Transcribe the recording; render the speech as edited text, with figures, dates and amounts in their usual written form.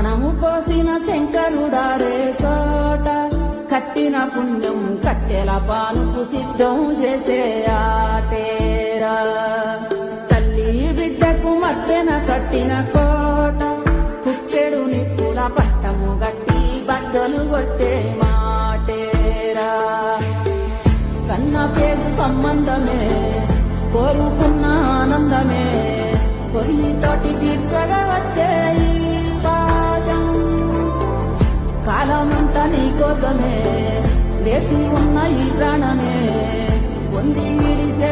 ప్రాణము పోసిన శంకరుడాడే సోట కట్టిన పుణ్యం కట్టెల పానుకు సిద్ధం చేసే ఆటేరా తల్లి బిడ్డకు మధ్యన కట్టిన కోట కుక్కెడు నిప్పుల పట్టము గట్టి బద్దలు కొట్టే మాటేరా కన్న పేరు సంబంధమే కోరుకున్న ఆనందమే కొయ్యితోటి తీర్చగా వచ్చే ఈ పాశం కాలమంతా నీకోసమే వేసి ఉన్న ఈ ప్రాణమే పొంది విడిసే